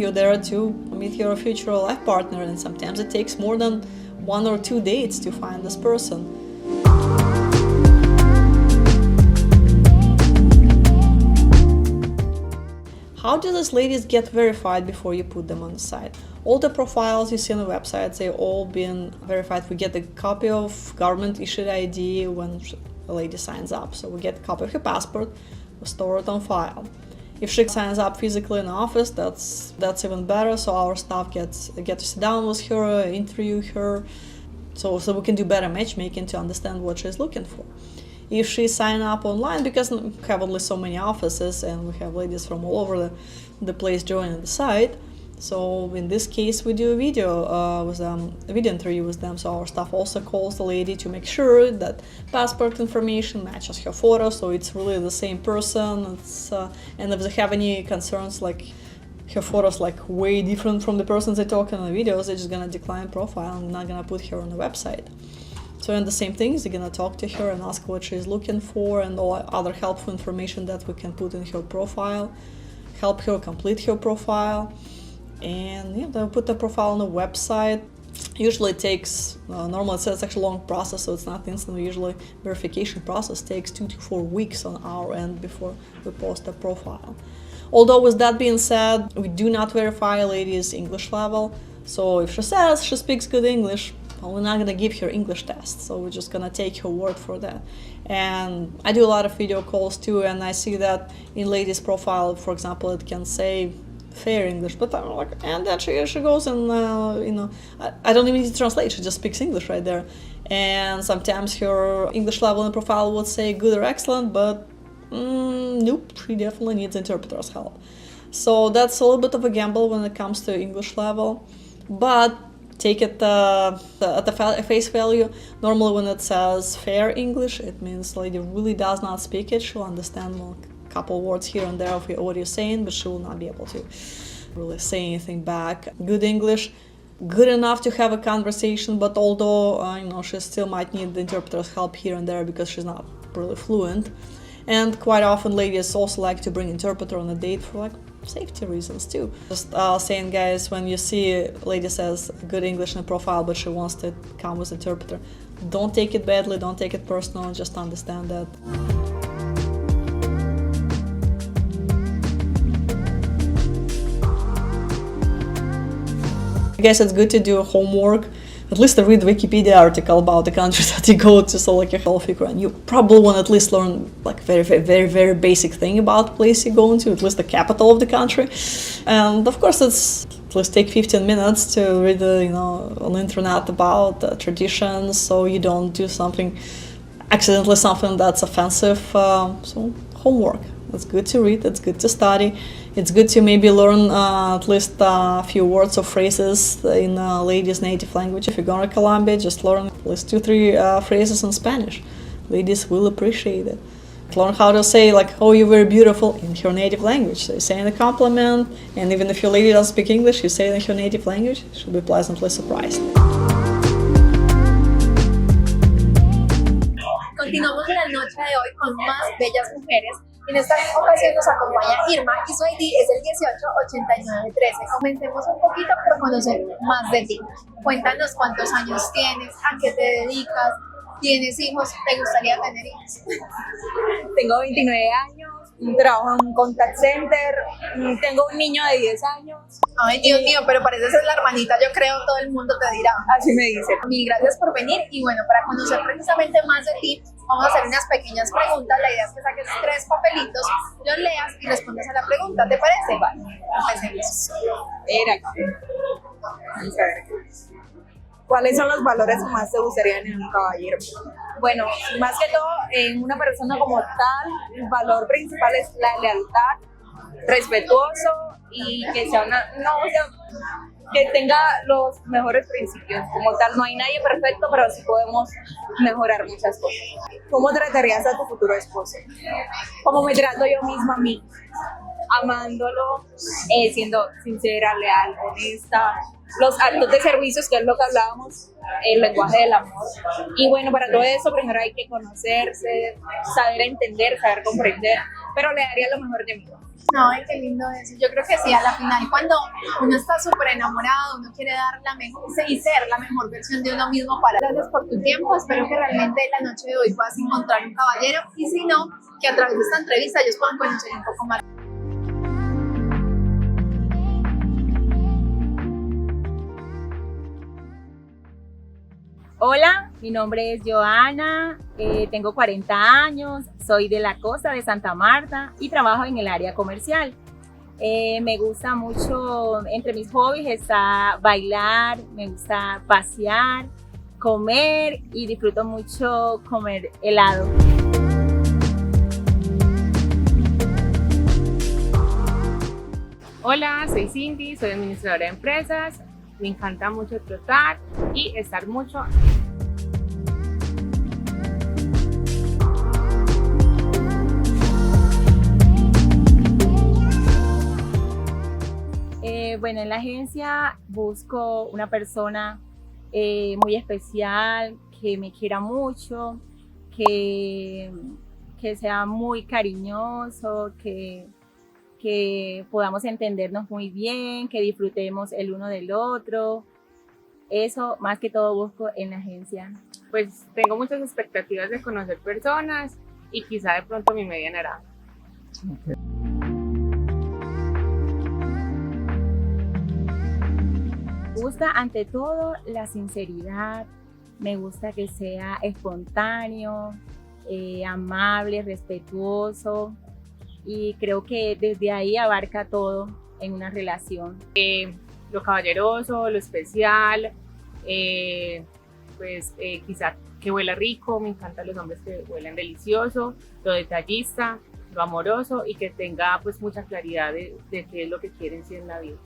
you're there to meet your future life partner, and sometimes it takes more than 1 or 2 dates to find this person. How do these ladies get verified before you put them on the site? All the profiles you see on the website, they've all been verified. We get a copy of government issued ID when a lady signs up. So we get a copy of her passport, we store it on file. If she signs up physically in the office, that's even better. So our staff get to sit down with her, interview her, so we can do better matchmaking to understand what she's looking for. If she sign up online, because we have only so many offices and we have ladies from all over the place joining the site, so in this case we do a video interview with them. So our staff also calls the lady to make sure that passport information matches her photo, so it's really the same person. And if they have any concerns, like her photos like way different from the person they talk in the videos, they're just gonna decline profile and not gonna put her on the website. So in the same things, they're gonna talk to her and ask what she's looking for and all other helpful information that we can put in her profile, help her complete her profile, and yeah, they'll put the profile on the website. Usually it takes, normally it's actually a long process, so it's not instant. Usually verification process takes 2 to 4 weeks on our end before we post a profile. Although with that being said, we do not verify a lady's English level. So if she says she speaks good English, well, we're not gonna give her English test, so we're just gonna take her word for that. And I do a lot of video calls too, and I see that in ladies' profile, for example, it can say fair English, but I'm like, and then she goes and I don't even need to translate. She just speaks English right there. And sometimes her English level in profile would say good or excellent, but nope, she definitely needs interpreter's help. So that's a little bit of a gamble when it comes to English level, but take it at the face value. Normally when it says fair English, it means the lady really does not speak it. She'll understand a couple words here and there of what you're saying, but she will not be able to really say anything back. Good English, good enough to have a conversation, but although she still might need the interpreter's help here and there because she's not really fluent. And quite often ladies also like to bring interpreter on a date for safety reasons too. Just saying, guys, when you see a lady says good English in profile but she wants to come with interpreter, don't take it badly, don't take it personal, just understand that. I guess it's good to do homework, at least to read the Wikipedia article about the country that you go to, so like a whole figure, and you probably want to at least learn very, very, very basic thing about the place you're going to, at least the capital of the country. And of course it's at least take 15 minutes to read on the internet about traditions, so you don't do something that's offensive. So homework. It's good to read, it's good to study, it's good to maybe learn at least a few words or phrases in a lady's native language. If you're going to Colombia, just learn at least 2-3 phrases in Spanish. Ladies will appreciate it. Learn how to say oh, you're very beautiful in your native language. So you're saying a compliment, and even if your lady doesn't speak English, you say it in her native language, she'll be pleasantly surprised. Continuamos la noche de hoy con más bellas mujeres. En esta ocasión nos acompaña Irma y su ID es el 188913. Comencemos un poquito por conocer más de ti. Cuéntanos cuántos años tienes, a qué te dedicas, tienes hijos, ¿te gustaría tener hijos? Tengo 29 años, trabajo en un contact center, tengo un niño de 10 años. Ay, Dios mío, pero pareces la hermanita, yo creo, todo el mundo te dirá. Así me dice. Mil gracias por venir y bueno, para conocer precisamente más de ti, vamos a hacer unas pequeñas preguntas. La idea es que saques 3 papelitos, los leas y respondas a la pregunta, ¿te parece? Vale, empecemos. Vamos a ver. ¿Cuáles son los valores que más te gustarían en un caballero? Bueno, más que todo, en una persona como tal, el valor principal es la lealtad, respetuoso y que sea que tenga los mejores principios. Como tal, no hay nadie perfecto, pero sí podemos mejorar muchas cosas. ¿Cómo tratarías a tu futuro esposo? Como me trato yo misma a mí, amándolo, siendo sincera, leal, honesta, los actos de servicios, que es lo que hablábamos, el lenguaje del amor. Y bueno, para todo eso primero hay que conocerse, saber entender, saber comprender pero le daría lo mejor de mí. No, ay, qué lindo eso. Yo creo que sí, a la final, cuando uno está súper enamorado, uno quiere dar la mejor y ser la mejor versión de uno mismo para. Gracias por tu tiempo. Espero que realmente la noche de hoy puedas encontrar un caballero y si no, que a través de esta entrevista ellos puedan conocer un poco más. Hola, mi nombre es Joana, tengo 40 años, soy de la costa de Santa Marta y trabajo en el área comercial. Me gusta mucho, entre mis hobbies está bailar, me gusta pasear, comer y disfruto mucho comer helado. Hola, soy Cindy, soy administradora de empresas. Me encanta mucho trotar y estar mucho. Bueno, en la agencia busco una persona muy especial, que me quiera mucho, que sea muy cariñoso, que podamos entendernos muy bien, que disfrutemos el uno del otro. Eso más que todo busco en la agencia. Pues tengo muchas expectativas de conocer personas y quizá de pronto mi media naranja. Okay. Me gusta ante todo la sinceridad, me gusta que sea espontáneo, amable, respetuoso. Y creo que desde ahí abarca todo en una relación. Lo caballeroso, lo especial, quizá que huela rico, me encantan los hombres que huelen delicioso, lo detallista, lo amoroso y que tenga pues mucha claridad de qué es lo que quieren sí en la vida.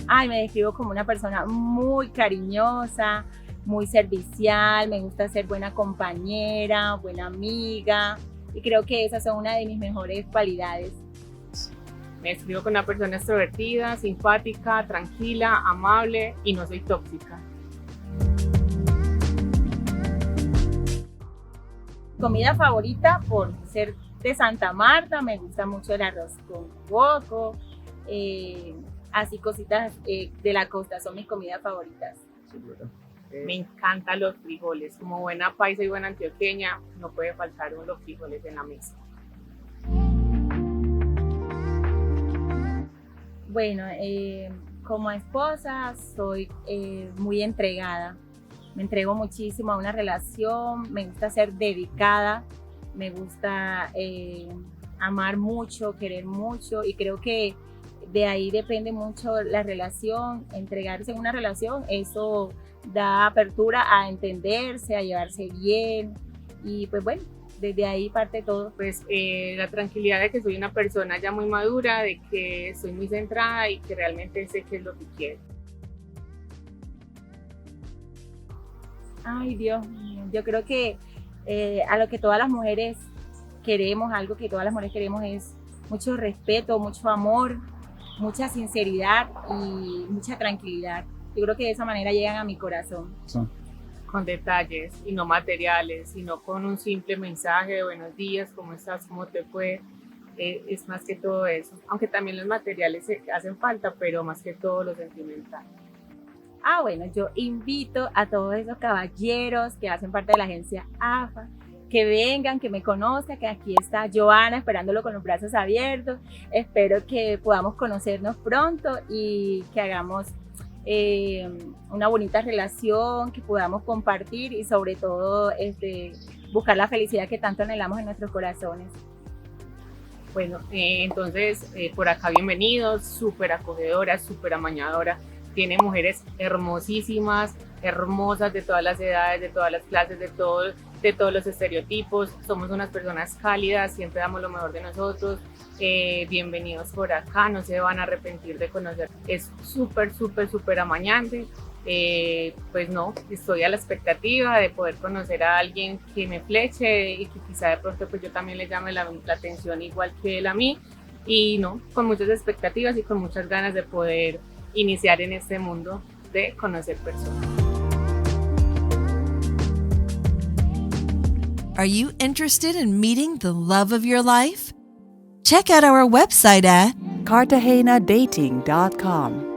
Ay, me describo como una persona muy cariñosa, muy servicial, me gusta ser buena compañera, buena amiga y creo que esas son una de mis mejores cualidades. Me describo como una persona extrovertida, simpática, tranquila, amable y no soy tóxica. Comida favorita, por ser de Santa Marta, me gusta mucho el arroz con coco, así cositas de la costa son mis comidas favoritas. Me encantan los frijoles, como buena paisa y buena antioqueña, no puede faltar los frijoles en la mesa. Bueno, como esposa soy muy entregada, me entrego muchísimo a una relación, me gusta ser dedicada, me gusta amar mucho, querer mucho y creo que de ahí depende mucho la relación, entregarse en una relación, eso da apertura a entenderse, a llevarse bien y pues bueno, desde ahí parte todo. Pues la tranquilidad de que soy una persona ya muy madura, de que soy muy centrada y que realmente sé qué es lo que quiero. Ay, Dios mío, yo creo que a lo que todas las mujeres queremos, algo que todas las mujeres queremos es mucho respeto, mucho amor, mucha sinceridad y mucha tranquilidad. Yo creo que de esa manera llegan a mi corazón. Sí. Con detalles y no materiales, sino con un simple mensaje de buenos días, ¿cómo estás? ¿Cómo te fue? Es más que todo eso. Aunque también los materiales hacen falta, pero más que todo lo sentimental. Bueno, yo invito a todos esos caballeros que hacen parte de la agencia AFA, que vengan, que me conozcan, que aquí está Joana esperándolo con los brazos abiertos. Espero que podamos conocernos pronto y que hagamos una bonita relación, que podamos compartir y sobre todo buscar la felicidad que tanto anhelamos en nuestros corazones. Bueno, entonces por acá bienvenidos, súper acogedora, súper amañadora. Tiene mujeres hermosísimas, hermosas de todas las edades, de todas las clases, de todos los estereotipos. Somos unas personas cálidas, siempre damos lo mejor de nosotros. Bienvenidos por acá, no se van a arrepentir de conocer. Es súper, súper, súper amañante. Pues no, estoy a la expectativa de poder conocer a alguien que me fleche y que quizá de pronto pues yo también le llame la atención igual que él a mí. Y no, con muchas expectativas y con muchas ganas de poder iniciar en este mundo de conocer personas. Are you interested in meeting the love of your life? Check out our website at CartagenaDating.com.